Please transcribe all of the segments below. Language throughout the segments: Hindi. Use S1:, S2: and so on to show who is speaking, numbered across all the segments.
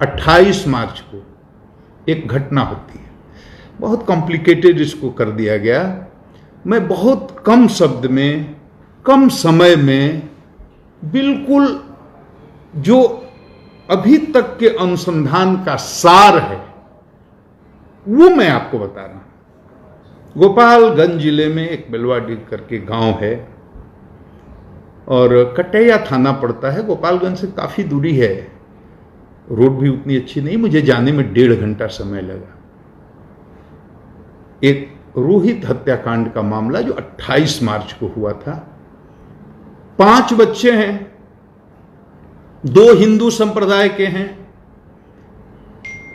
S1: 28 मार्च को एक घटना होती है। बहुत कॉम्प्लिकेटेड इसको कर दिया गया। मैं बहुत कम शब्द में, कम समय में, बिल्कुल जो अभी तक के अनुसंधान का सार है वो मैं आपको बता रहा हूं। गोपालगंज जिले में एक बेलवाडी करके गांव है और कटैया थाना पड़ता है। गोपालगंज से काफी दूरी है, रोड भी उतनी अच्छी नहीं, मुझे जाने में 1.5 घंटा समय लगा। एक रोहित हत्याकांड का मामला जो 28 मार्च को हुआ था। 5 बच्चे हैं, 2 हिंदू संप्रदाय के हैं,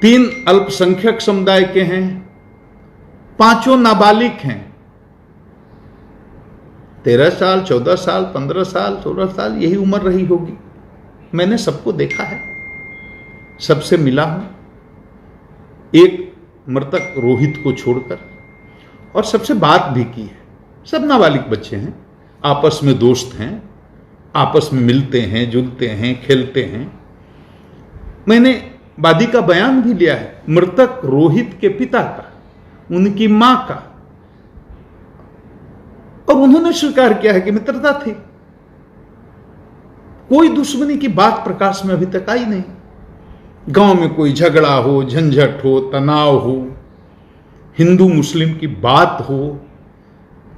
S1: 3 अल्पसंख्यक समुदाय के हैं, 5 नाबालिग हैं। 13 साल, 14 साल, 15 साल, 16 साल यही उम्र रही होगी। मैंने सबको देखा है, सबसे मिला हूं, एक मृतक रोहित को छोड़कर, और सबसे बात भी की है। सब नाबालिग बच्चे हैं, आपस में दोस्त हैं, आपस में मिलते हैं, जुलते हैं, खेलते हैं। मैंने वादी का बयान भी लिया है, मृतक रोहित के पिता का, उनकी मां का, और उन्होंने स्वीकार किया है कि मित्रता थी। कोई दुश्मनी की बात प्रकाश में अभी तक आई नहीं। गांव में कोई झगड़ा हो, झंझट हो, तनाव हो, हिंदू मुस्लिम की बात हो,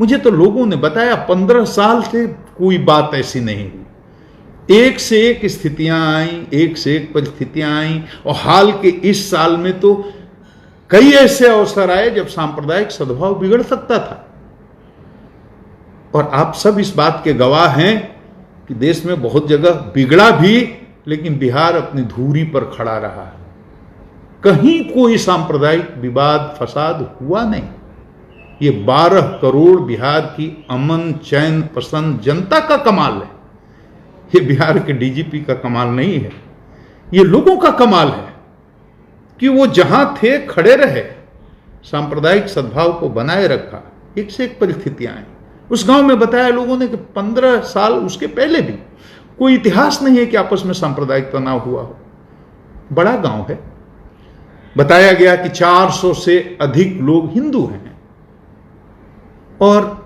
S1: मुझे तो लोगों ने बताया 15 साल से कोई बात ऐसी नहीं हुई। एक से एक स्थितियां आई, एक से एक परिस्थितियां आई, और हाल के इस साल में तो कई ऐसे अवसर आए जब सांप्रदायिक सद्भाव बिगड़ सकता था। और आप सब इस बात के गवाह हैं कि देश में बहुत जगह बिगड़ा भी, लेकिन बिहार अपनी धुरी पर खड़ा रहा है। कहीं कोई सांप्रदायिक विवाद फसाद हुआ नहीं। ये 12 करोड़ बिहार की अमन चैन पसंद जनता का कमाल है। ये बिहार के डीजीपी का कमाल नहीं है, ये लोगों का कमाल है कि वो जहां थे खड़े रहे, सांप्रदायिक सद्भाव को बनाए रखा। एक से एक परिस्थितियां आई। उस गांव में बताया लोगों ने कि 15 साल उसके पहले भी कोई इतिहास नहीं है कि आपस में सांप्रदायिक तनाव हुआ हो। बड़ा गांव है। बताया गया कि 400 से अधिक लोग हिंदू हैं और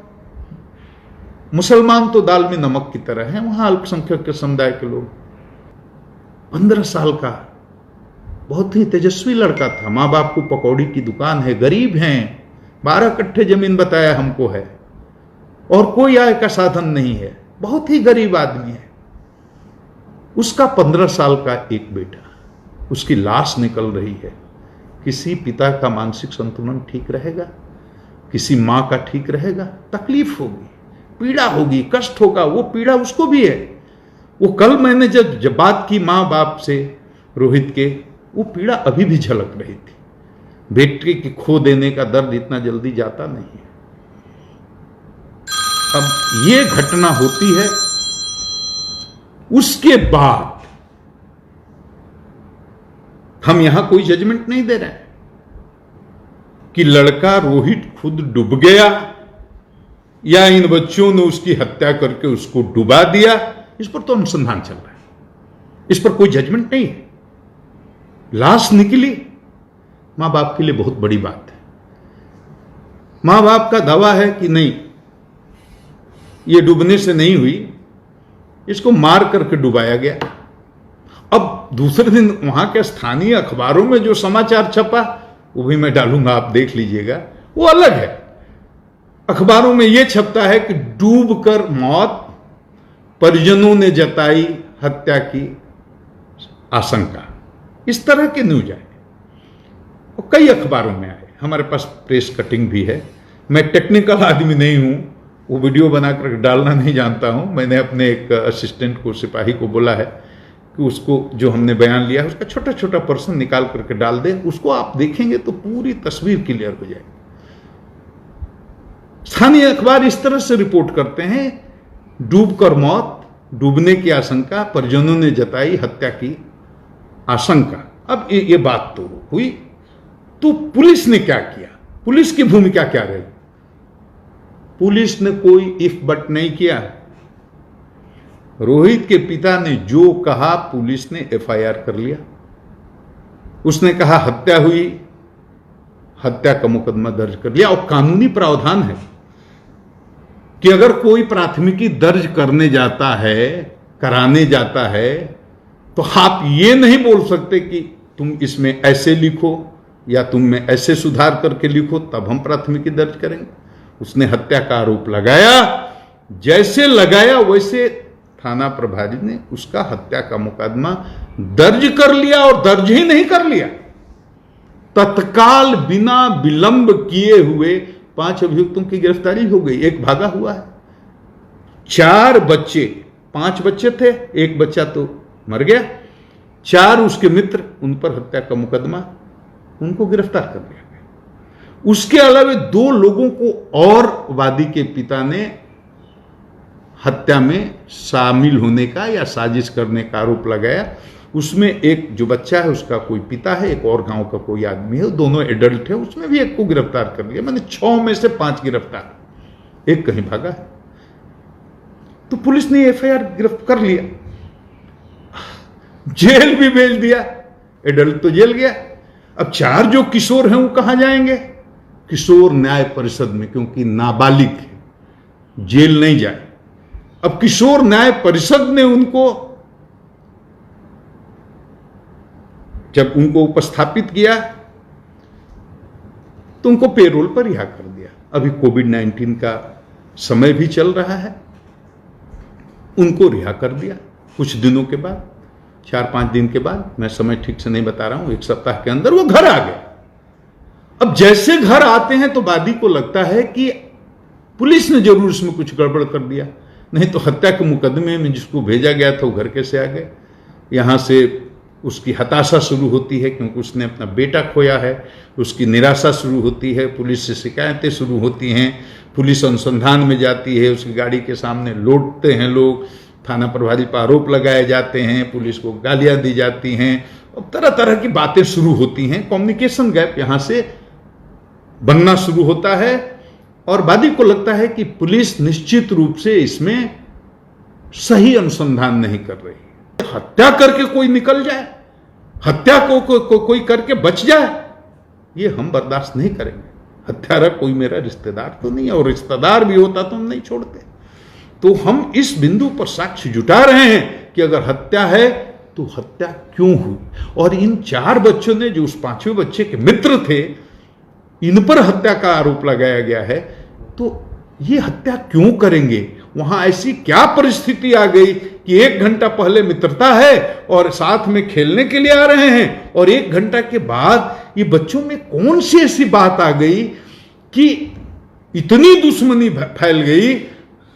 S1: मुसलमान तो दाल में नमक की तरह हैं, वहां अल्पसंख्यक के समुदाय के लोग। 15 साल का बहुत ही तेजस्वी लड़का था। मां बाप को पकौड़ी की दुकान है, गरीब हैं, 12 कट्ठे जमीन बताया हमको है, और कोई आय का साधन नहीं है, बहुत ही गरीब आदमी है। उसका 15 साल का एक बेटा, उसकी लाश निकल रही है। किसी पिता का मानसिक संतुलन ठीक रहेगा? किसी मां का ठीक रहेगा? तकलीफ होगी, पीड़ा होगी, कष्ट होगा। वो पीड़ा उसको भी है। वो कल मैंने जब बात की मां बाप से रोहित के, वो पीड़ा अभी भी झलक रही थी। बेटे की खो देने का दर्द इतना जल्दी जाता नहीं है। अब ये घटना होती है, उसके बाद हम यहां कोई जजमेंट नहीं दे रहे हैं कि लड़का रोहित खुद डूब गया या इन बच्चों ने उसकी हत्या करके उसको डुबा दिया। इस पर तो अनुसंधान चल रहा है, इस पर कोई जजमेंट नहीं है। लाश निकली, मां बाप के लिए बहुत बड़ी बात है। मां बाप का दावा है कि नहीं, ये डूबने से नहीं हुई, इसको मार करके डुबाया गया। अब दूसरे दिन वहां के स्थानीय अखबारों में जो समाचार छपा वो भी मैं डालूंगा, आप देख लीजिएगा, वो अलग है। अखबारों में यह छपता है कि डूबकर मौत, परिजनों ने जताई हत्या की आशंका। इस तरह के न्यूज आए और कई अखबारों में आए। हमारे पास प्रेस कटिंग भी है। मैं टेक्निकल आदमी नहीं हूं, वो वीडियो बनाकर डालना नहीं जानता हूं। मैंने अपने एक असिस्टेंट को, सिपाही को बोला है कि उसको जो हमने बयान लिया है उसका छोटा छोटा पर्सन निकाल करके डाल दे। उसको आप देखेंगे तो पूरी तस्वीर क्लियर हो जाएगी। स्थानीय अखबार इस तरह से रिपोर्ट करते हैं, डूबकर मौत, डूबने की आशंका, परिजनों ने जताई हत्या की आशंका। अब ये बात तो हुई, तो पुलिस ने क्या किया? पुलिस की भूमिका क्या रही? पुलिस ने कोई इफ बट नहीं किया। रोहित के पिता ने जो कहा, पुलिस ने एफआईआर कर लिया। उसने कहा हत्या हुई, हत्या का मुकदमा दर्ज कर लिया। और कानूनी प्रावधान है कि अगर कोई प्राथमिकी दर्ज करने जाता है, कराने जाता है, तो आप ये नहीं बोल सकते कि तुम इसमें ऐसे लिखो या तुम में ऐसे सुधार करके लिखो तब हम प्राथमिकी दर्ज करेंगे। उसने हत्या का आरोप लगाया, जैसे लगाया वैसे थाना प्रभारी ने उसका हत्या का मुकदमा दर्ज कर लिया। और दर्ज ही नहीं कर लिया, तत्काल बिना विलंब किए हुए 5 अभियुक्तों की गिरफ्तारी हो गई। एक भागा हुआ है। 4 बच्चे, 5 बच्चे थे, एक बच्चा तो मर गया, 4 उसके मित्र, उन पर हत्या का मुकदमा, उनको गिरफ्तार कर लिया गया। उसके अलावा 2 लोगों को और वादी के पिता ने हत्या में शामिल होने का या साजिश करने का आरोप लगाया। उसमें एक जो बच्चा है उसका कोई पिता है, एक और गांव का कोई आदमी है, दोनों एडल्ट है, उसमें भी एक को गिरफ्तार कर लिया। मैंने 6 में से 5 गिरफ्तार, एक कहीं भागा है। तो पुलिस ने एफआईआर गिरफ्तार कर लिया, जेल भी भेज दिया। एडल्ट तो जेल गया। अब 4 जो किशोर हैं वो कहां जाएंगे? किशोर न्याय परिषद में, क्योंकि नाबालिग है, जेल नहीं जाए। अब किशोर न्याय परिषद ने उनको जब उनको उपस्थापित किया तो उनको पेरोल पर रिहा कर दिया। अभी कोविड-19 का समय भी चल रहा है, उनको रिहा कर दिया कुछ दिनों के बाद, 4-5 दिन के बाद, मैं समय ठीक से नहीं बता रहा हूं, 1 सप्ताह के अंदर वो घर आ गए। अब जैसे घर आते हैं तो वादी को लगता है कि पुलिस ने जरूर इसमें कुछ गड़बड़ कर दिया, नहीं तो हत्या के मुकदमे में जिसको भेजा गया था वो घर कैसे आ गए। यहां से उसकी हताशा शुरू होती है क्योंकि उसने अपना बेटा खोया है, उसकी निराशा शुरू होती है, पुलिस से शिकायतें शुरू होती हैं, पुलिस अनुसंधान में जाती है, उसकी गाड़ी के सामने लौटते हैं लोग, थाना प्रभारी पर आरोप लगाए जाते हैं, पुलिस को गालियां दी जाती हैं, और तरह तरह की बातें शुरू होती हैं। कम्युनिकेशन गैप यहां से बनना शुरू होता है और वादी को लगता है कि पुलिस निश्चित रूप से इसमें सही अनुसंधान नहीं कर रही। हत्या करके कोई निकल जाए, हत्या को कोई करके बच जाए, ये हम बर्दाश्त नहीं करेंगे। हत्यारा कोई मेरा रिश्तेदार तो नहीं है, और रिश्तेदार भी होता तो हम नहीं छोड़ते। तो हम इस बिंदु पर साक्ष्य जुटा रहे हैं कि अगर हत्या है तो हत्या क्यों हुई। और इन 4 बच्चों ने, जो उस 5वें बच्चे के मित्र थे, इन पर हत्या का आरोप लगाया गया है, तो ये हत्या क्यों करेंगे? वहां ऐसी क्या परिस्थिति आ गई कि 1 घंटा पहले मित्रता है और साथ में खेलने के लिए आ रहे हैं, और 1 घंटा के बाद ये बच्चों में कौन सी ऐसी बात आ गई कि इतनी दुश्मनी फैल गई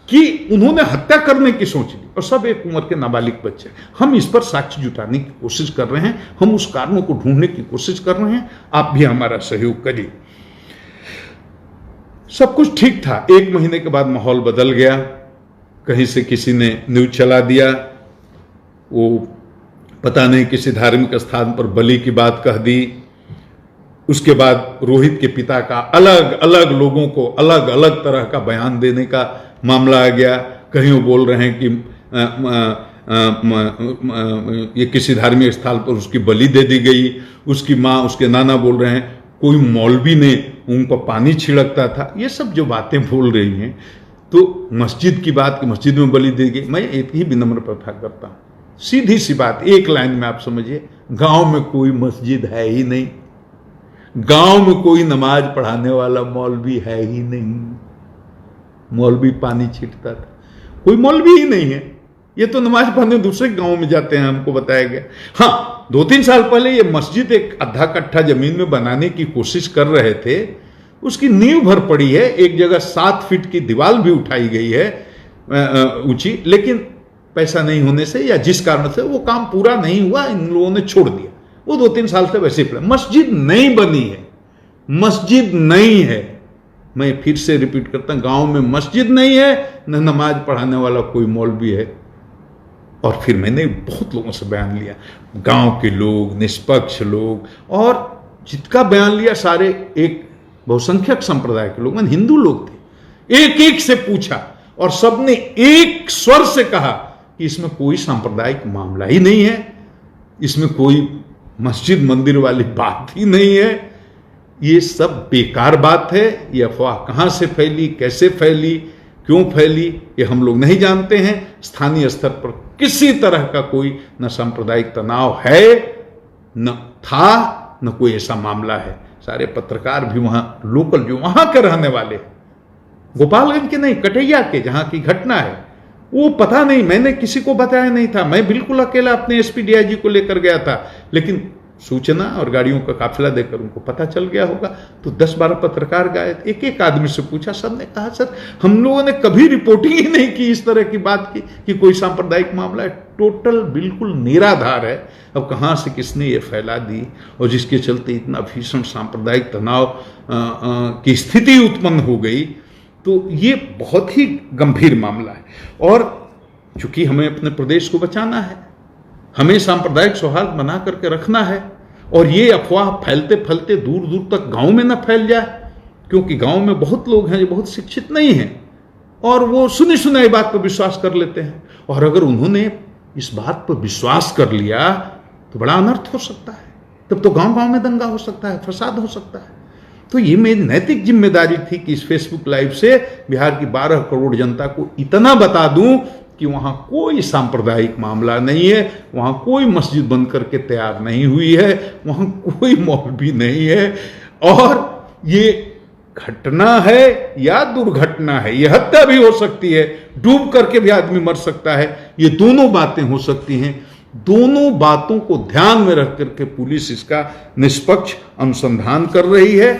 S1: कि उन्होंने हत्या करने की सोच ली। और सब एक उम्र के नाबालिग बच्चे। हम इस पर साक्ष्य जुटाने की कोशिश कर रहे हैं, हम उस कारणों को ढूंढने की कोशिश कर रहे हैं, आप भी हमारा सहयोग करिए। सब कुछ ठीक था, 1 महीने के बाद माहौल बदल गया। कहीं से किसी ने न्यूज चला दिया, वो पता नहीं किसी धार्मिक स्थान पर बलि की बात कह दी। उसके बाद रोहित के पिता का अलग अलग लोगों को अलग अलग तरह का बयान देने का मामला आ गया। कहीं वो बोल रहे हैं कि ये किसी धार्मिक स्थल पर उसकी बलि दे दी गई। उसकी माँ, उसके नाना बोल रहे हैं कोई मौलवी ने उन पर पानी छिड़कता था। ये सब जो बातें बोल रही हैं, तो मस्जिद की बात कि मस्जिद में बलि दी गई, मैं एक ही विनम्र प्रार्थना करता हूँ, सीधी सी बात, एक लाइन में आप समझिए, गांव में कोई मस्जिद है ही नहीं, गांव में कोई नमाज पढ़ाने वाला मौलवी है ही नहीं। मौलवी पानी छींटता था, कोई मौलवी ही नहीं है। ये तो नमाज पढ़ने दूसरे गांव में जाते हैं, हमको बताया गया। हाँ, 2-3 साल पहले ये मस्जिद एक आधा कट्ठा जमीन में बनाने की कोशिश कर रहे थे, उसकी नींव भर पड़ी है, एक जगह 7 फीट की दीवार भी उठाई गई है ऊंची, लेकिन पैसा नहीं होने से या जिस कारण से वो काम पूरा नहीं हुआ, इन लोगों ने छोड़ दिया। वो 2-3 साल से वैसे ही मस्जिद नहीं बनी है, मस्जिद नहीं है। मैं फिर से रिपीट करता हूं, गांव में मस्जिद नहीं है, न नमाज पढ़ाने वाला कोई मौलवी है। और फिर मैंने बहुत लोगों से बयान लिया, गांव के लोग, निष्पक्ष लोग, और जिसका बयान लिया सारे एक बहुसंख्यक संप्रदाय के लोग, मैंने हिंदू लोग थे। एक एक से पूछा और सबने एक स्वर से कहा कि इसमें कोई सांप्रदायिक मामला ही नहीं है, इसमें कोई मस्जिद मंदिर वाली बात ही नहीं है। ये सब बेकार बात है। ये अफवाह कहां से फैली, कैसे फैली, क्यों फैली, ये हम लोग नहीं जानते हैं। स्थानीय स्तर पर किसी तरह का कोई न सांप्रदायिक तनाव है, न था, न कोई ऐसा मामला है। सारे पत्रकार भी वहां लोकल, जो वहां के रहने वाले, गोपालगंज के नहीं, कटैया के, जहां की घटना है, वो पता नहीं, मैंने किसी को बताया नहीं था। मैं बिल्कुल अकेला अपने एसपी डीआईजी को लेकर गया था, लेकिन सूचना और गाड़ियों का काफिला देकर उनको पता चल गया होगा। तो 10-12 पत्रकार गए, एक एक आदमी से पूछा, सबने कहा सर हम लोगों ने कभी रिपोर्टिंग ही नहीं की इस तरह की बात की कि कोई सांप्रदायिक मामला है। टोटल बिल्कुल निराधार है। अब कहां से किसने ये फैला दी, और जिसके चलते इतना भीषण सांप्रदायिक तनाव की स्थिति उत्पन्न हो गई, तो ये बहुत ही गंभीर मामला है। और चूंकि हमें अपने प्रदेश को बचाना है, हमें सांप्रदायिक सौहार्द बना करके रखना है, और ये अफवाह फैलते फैलते दूर दूर तक गांव में न फैल जाए, क्योंकि गांव में बहुत लोग हैं जो बहुत शिक्षित नहीं हैं और वो सुनी सुनाई बात पर विश्वास कर लेते हैं। और अगर उन्होंने इस बात पर विश्वास कर लिया तो बड़ा अनर्थ हो सकता है। तब तो गांव गांव में दंगा हो सकता है, फसाद हो सकता है। तो ये मेरी नैतिक जिम्मेदारी थी कि इस फेसबुक लाइव से बिहार की 12 करोड़ जनता को इतना बता दूं कि वहां कोई सांप्रदायिक मामला नहीं है, वहां कोई मस्जिद बंद करके तैयार नहीं हुई है, वहां कोई मौलवी नहीं है, और ये घटना है या दुर्घटना है, ये हत्या भी हो सकती है, डूब करके भी आदमी मर सकता है, ये दोनों बातें हो सकती हैं। दोनों बातों को ध्यान में रख करके पुलिस इसका निष्पक्ष अनुसंधान कर रही है।